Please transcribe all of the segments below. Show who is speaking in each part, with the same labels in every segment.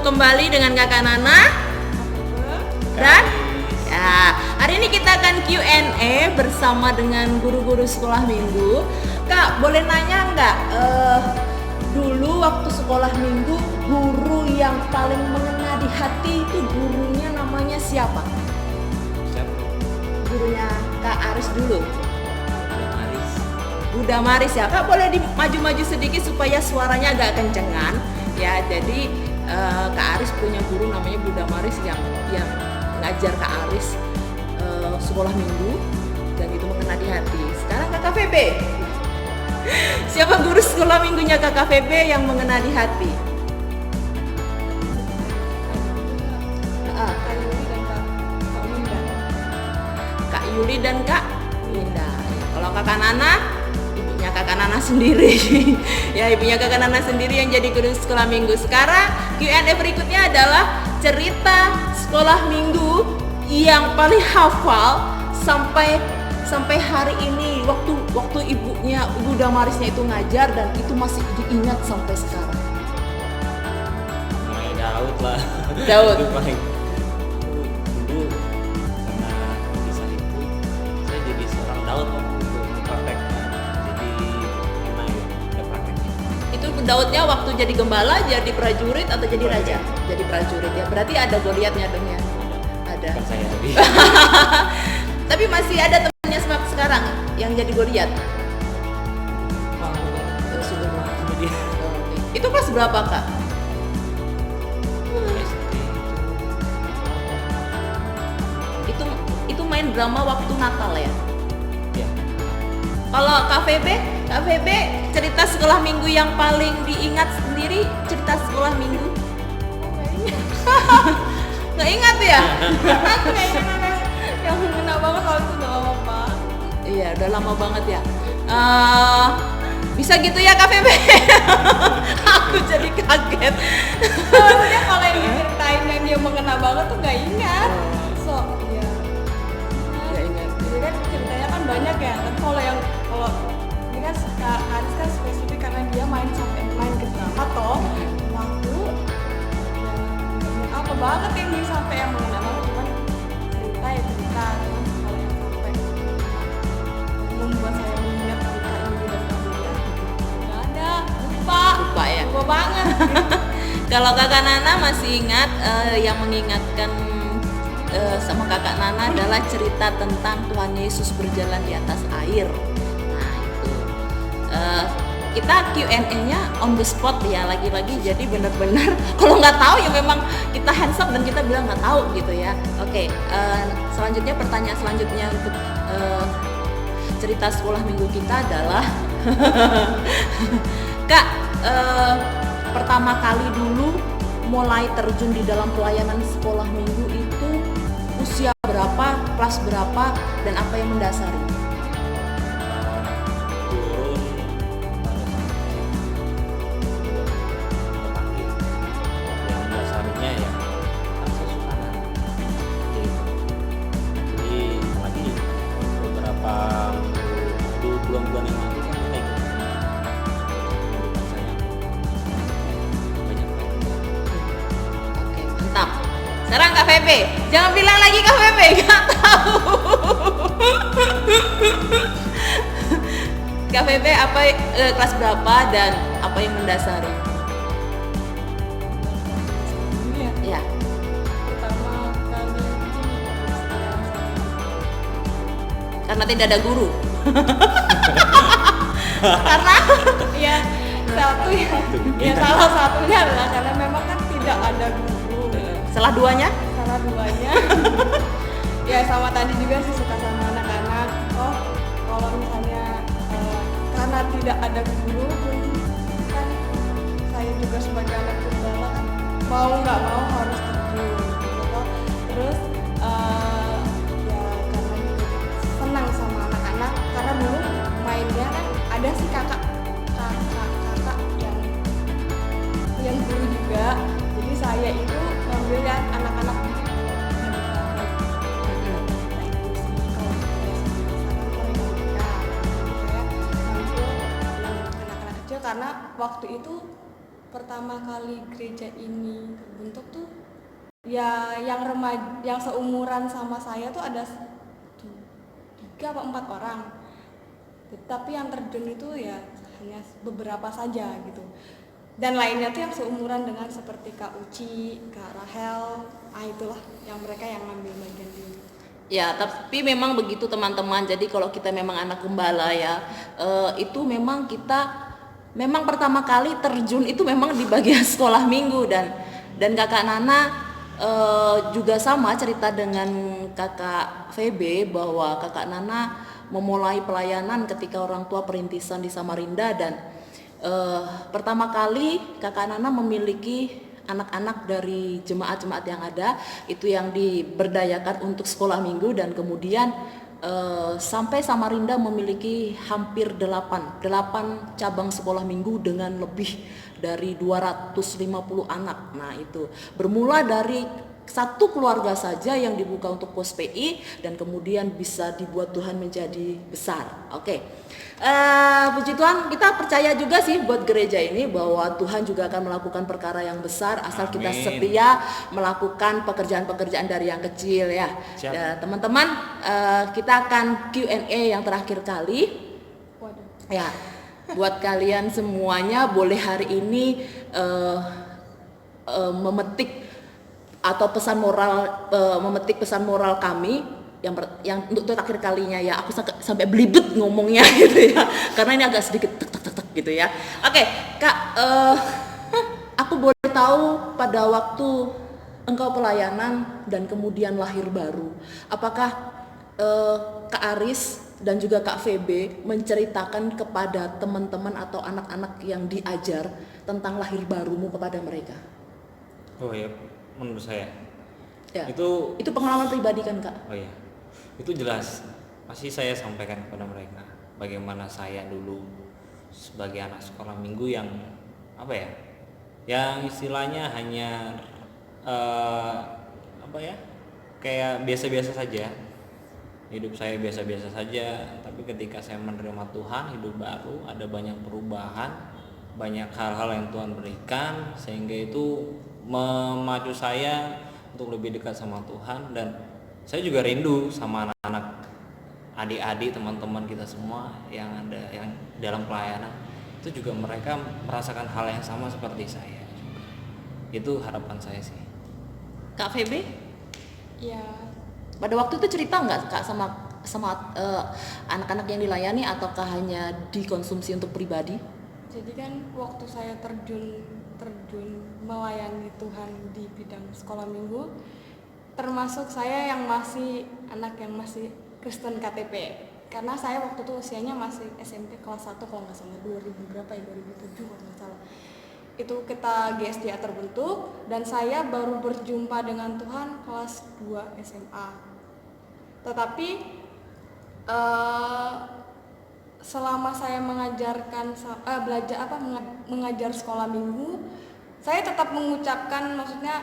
Speaker 1: kembali dengan Kakak Nana dan ya, hari ini kita akan Q&A bersama dengan guru-guru sekolah minggu. Kak, boleh nanya nggak, dulu waktu sekolah minggu guru yang paling mengena di hati itu gurunya namanya siapa? Gurunya Kak Aris dulu. Buda Maris ya. Kak, boleh maju-maju sedikit supaya suaranya agak kencengan ya. Jadi Kak Aris punya guru namanya Buda Maris yang ngajar Kak Aris sekolah minggu dan itu mengena di hati. Sekarang Kakak Febe. Siapa guru sekolah minggunya Kakak Febe yang mengena di hati? Kak Yuli dan Kak Winda. Kalau Kakak Nana, ibunya Kakak Nana sendiri. Ya, ibunya Kakak Nana sendiri yang jadi guru sekolah minggu. Sekarang Q&A berikutnya adalah cerita sekolah minggu yang paling hafal sampai hari ini, waktu ibunya Ibu Damarisnya itu ngajar dan itu masih diingat sampai sekarang.
Speaker 2: Daud lah.
Speaker 1: Daud.
Speaker 2: Itu paling dulu karena kisah itu saya jadi seorang Daud waktu itu prakteknya. Jadi enak ya, ada prakteknya.
Speaker 1: Itu Daudnya waktu jadi gembala, jadi prajurit atau jadi raja? Jadi prajurit ya. Berarti ada Goliatnya dong ya. Ada.
Speaker 2: Bukan saya tapi.
Speaker 1: Tapi masih ada temannya sekarang yang jadi Goliat. Sudah lama.
Speaker 2: Jadi
Speaker 1: Itu kelas berapa, Kak?
Speaker 2: SD
Speaker 1: Itu main drama waktu Natal ya.
Speaker 2: ya.
Speaker 1: Kalau Kak Febe cerita sekolah minggu yang paling diingat sendiri, cerita sekolah minggu. Nggak ingat ya?
Speaker 3: Aku yang mengena banget kalau itu udah lama banget.
Speaker 1: Iya, udah lama banget ya. Bisa gitu ya Kak Febe? Aku jadi kaget.
Speaker 3: Maksudnya kalau yang diceritain yang dia mengena banget tuh gak ingat. So, ya.
Speaker 1: Nggak ingat.
Speaker 3: Jadi kan ceritanya kan banyak ya. Tapi kalau ini kan Kak Aris kan spesifik karena dia main ke drama toh. Waktu ya nggak ingat apa banget yang dia sampai yang mengena banget, cuman cerita. Terus kalau yang sampai membuat saya mengingat cerita ini dan kamunya nggak ada, lupa
Speaker 1: ya.
Speaker 3: lupa banget.
Speaker 1: Kalau Kakak Nana masih ingat, yang mengingatkan sama Kakak Nana adalah cerita tentang Tuhan Yesus berjalan di atas air. Nah itu kita Q&A-nya on the spot ya, lagi-lagi jadi benar-benar kalau nggak tahu ya memang kita hands up dan kita bilang nggak tahu gitu ya. Oke, selanjutnya pertanyaan selanjutnya untuk cerita sekolah minggu kita adalah Kak, pertama kali dulu mulai terjun di dalam pelayanan sekolah minggu itu usia berapa, kelas berapa, dan apa yang mendasari?
Speaker 2: Turun pada saat yang dasarnya ya rasa suka jadi lagi beberapa bulan-bulan yang lalu kan kita ikut kehidupan saya banyak
Speaker 1: Oke, mantap. Sekarang Kak Febe, jangan bilang lagi Kak Febe, nggak tahu. Kak Febe, apa kelas berapa dan apa yang mendasari?
Speaker 3: Ini ya
Speaker 1: Ya,
Speaker 3: pertama kali ini
Speaker 1: karena tidak ada guru. Karena
Speaker 3: ya satu ya salah satunya adalah karena memang kan tidak ada guru.
Speaker 1: salah duanya.
Speaker 3: Salah duanya ya sama tadi juga sih suka sama anak-anak. Oh kalau misalnya karena tidak ada guru kan saya juga sebagai anak tunggal kan mau nggak mau harus terjun gitu. Terus ya karena juga senang sama anak-anak karena dulu mainnya kan ada sih kakak yang guru juga, jadi saya itu ngambil yang anak-anak karena waktu itu pertama kali gereja ini terbentuk tuh ya yang remaja yang seumuran sama saya tuh ada 3 atau 4 orang, tapi yang terjun itu ya hanya beberapa saja gitu, dan lainnya tuh yang seumuran dengan seperti Kak Uci, Kak Rahel, itulah yang mereka yang ngambil bagian di.
Speaker 1: Ya, tapi memang begitu teman-teman. Jadi kalau kita memang anak gembala ya, itu memang kita memang pertama kali terjun itu memang di bagian sekolah minggu, dan kakak Nana juga sama cerita dengan kakak VB bahwa kakak Nana memulai pelayanan ketika orang tua perintisan di Samarinda, dan pertama kali kakak Nana memiliki anak-anak dari jemaat-jemaat yang ada itu yang diberdayakan untuk sekolah minggu, dan kemudian sampai Samarinda memiliki hampir 8 cabang sekolah minggu dengan lebih dari 250 anak. Nah, itu bermula dari satu keluarga saja yang dibuka untuk pos PI, dan kemudian bisa dibuat Tuhan menjadi besar. Oke. Puji Tuhan, kita percaya juga sih buat gereja ini bahwa Tuhan juga akan melakukan perkara yang besar asal kita
Speaker 2: Amin.
Speaker 1: setia melakukan pekerjaan-pekerjaan dari yang kecil ya.
Speaker 2: Siap.
Speaker 1: Teman-teman, kita akan Q&A yang terakhir kali.
Speaker 3: Waduh.
Speaker 1: Ya, buat kalian semuanya boleh hari ini memetik atau memetik pesan moral kami yang untuk terakhir kalinya ya. Aku sampai belibet ngomongnya gitu ya, karena ini agak sedikit tek gitu ya. Oke, Kak, aku boleh tahu pada waktu engkau pelayanan dan kemudian lahir baru, apakah Kak Aris dan juga Kak VB menceritakan kepada teman-teman atau anak-anak yang diajar tentang lahir barumu kepada mereka?
Speaker 2: Oh ya, menurut saya
Speaker 1: Ya.
Speaker 2: itu
Speaker 1: pengalaman pribadi kan, Kak?
Speaker 2: oh ya, itu jelas pasti saya sampaikan kepada mereka bagaimana saya dulu sebagai anak sekolah minggu yang apa ya, yang istilahnya hanya apa ya, kayak biasa-biasa saja, hidup saya biasa-biasa saja. Tapi ketika saya menerima Tuhan, hidup baru, ada banyak perubahan, banyak hal-hal yang Tuhan berikan, sehingga itu memacu saya untuk lebih dekat sama Tuhan. Dan saya juga rindu sama anak-anak, adik-adik, teman-teman kita semua yang ada yang dalam pelayanan, itu juga mereka merasakan hal yang sama seperti saya. Itu harapan saya sih.
Speaker 1: Kak VB,
Speaker 3: Ya,
Speaker 1: pada waktu itu cerita nggak Kak sama anak-anak yang dilayani, ataukah hanya dikonsumsi untuk pribadi?
Speaker 3: jadi kan waktu saya terjun melayani Tuhan di bidang sekolah minggu, termasuk saya yang masih anak yang masih Kristen KTP, karena saya waktu itu usianya masih SMP kelas 1 kalau nggak salah, 2000 berapa ya, 2007 kalau nggak salah. Itu kita GSDA terbentuk, dan saya baru berjumpa dengan Tuhan kelas 2 SMA. Tetapi selama saya mengajar sekolah minggu, saya tetap mengucapkan, maksudnya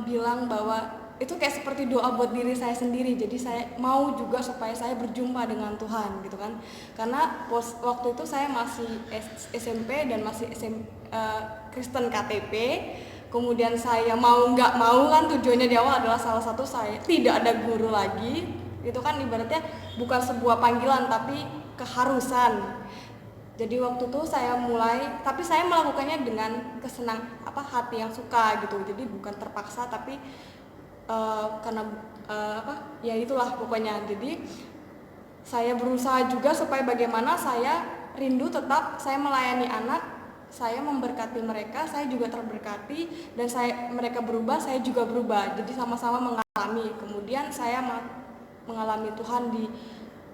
Speaker 3: bilang bahwa itu kayak seperti doa buat diri saya sendiri. Jadi saya mau juga supaya saya berjumpa dengan Tuhan gitu kan, karena waktu itu saya masih SMP dan masih Kristen KTP. Kemudian saya mau nggak mau kan, tujuannya di awal adalah salah satu saya tidak ada guru lagi, itu kan ibaratnya bukan sebuah panggilan tapi keharusan. Jadi waktu itu saya mulai, tapi saya melakukannya dengan hati yang suka gitu. Jadi bukan terpaksa, tapi karena ya itulah pokoknya. Jadi saya berusaha juga supaya bagaimana saya rindu tetap saya melayani anak, saya memberkati mereka, saya juga terberkati, dan mereka berubah, saya juga berubah. Jadi sama-sama mengalami. Kemudian saya mengalami Tuhan di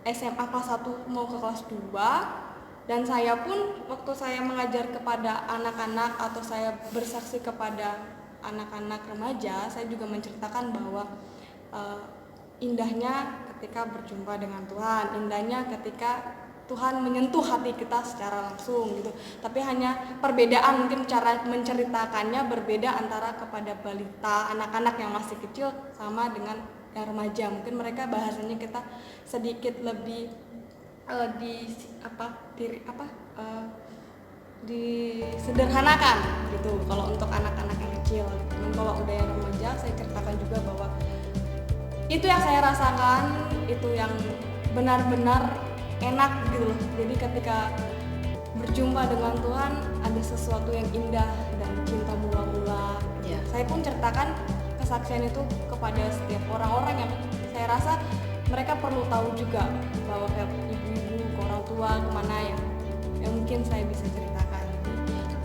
Speaker 3: SMA kelas 1 mau ke kelas 2, dan saya pun waktu saya mengajar kepada anak-anak atau saya bersaksi kepada anak-anak remaja, saya juga menceritakan bahwa indahnya ketika berjumpa dengan Tuhan, indahnya ketika Tuhan menyentuh hati kita secara langsung gitu. Tapi hanya perbedaan, mungkin cara menceritakannya berbeda antara kepada balita, anak-anak yang masih kecil, sama dengan yang remaja. Mungkin mereka bahasanya kita sedikit lebih disederhanakan gitu kalau untuk anak-anak yang kecil. Dan kalau udah yang remaja, saya ceritakan juga bahwa itu yang saya rasakan, itu yang benar-benar enak gitu loh. Jadi ketika berjumpa dengan Tuhan ada sesuatu yang indah dan cinta mula-mula.
Speaker 1: Ya.
Speaker 3: Saya pun ceritakan kesaksian itu kepada setiap orang-orang yang saya rasa mereka perlu tahu juga, bahwa kayak ibu-ibu, ke orang tua, kemana yang mungkin saya bisa ceritakan.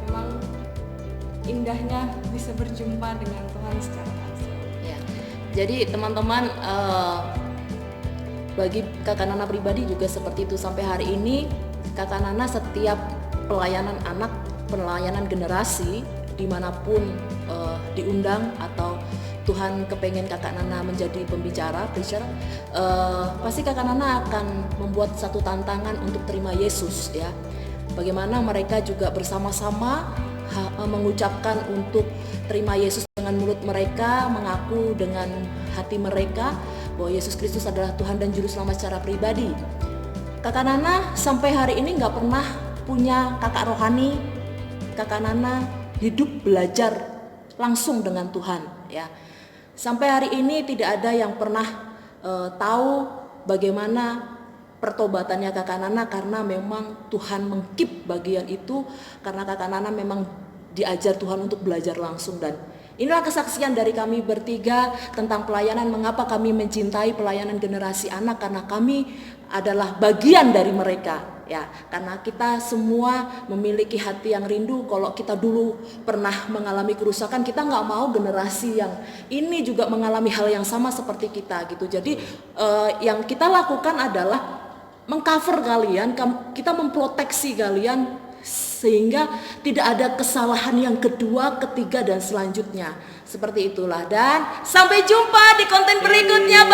Speaker 3: Memang indahnya bisa berjumpa dengan Tuhan secara langsung.
Speaker 1: Ya. Jadi teman-teman, bagi Kakak Nana pribadi juga seperti itu. Sampai hari ini Kakak Nana setiap pelayanan anak, pelayanan generasi dimanapun diundang atau Tuhan kepengen Kakak Nana menjadi pembicara, pasti Kakak Nana akan membuat satu tantangan untuk terima Yesus ya. Bagaimana mereka juga bersama-sama mengucapkan untuk terima Yesus dengan mulut mereka, mengaku dengan hati mereka bahwa Yesus Kristus adalah Tuhan dan Juru Selamat secara pribadi. Kakak Nana sampai hari ini nggak pernah punya kakak rohani. Kakak Nana hidup belajar langsung dengan Tuhan ya. Sampai hari ini tidak ada yang pernah tahu bagaimana pertobatannya Kakak Nana, karena memang Tuhan mengkeep bagian itu karena Kakak Nana memang diajar Tuhan untuk belajar langsung. Dan inilah kesaksian dari kami bertiga tentang pelayanan, mengapa kami mencintai pelayanan generasi anak, karena kami adalah bagian dari mereka ya, karena kita semua memiliki hati yang rindu. Kalau kita dulu pernah mengalami kerusakan, kita nggak mau generasi yang ini juga mengalami hal yang sama seperti kita gitu. Jadi yang kita lakukan adalah mengcover kalian, kita memproteksi kalian sehingga tidak ada kesalahan yang kedua, ketiga dan selanjutnya. Seperti itulah, dan sampai jumpa di konten berikutnya.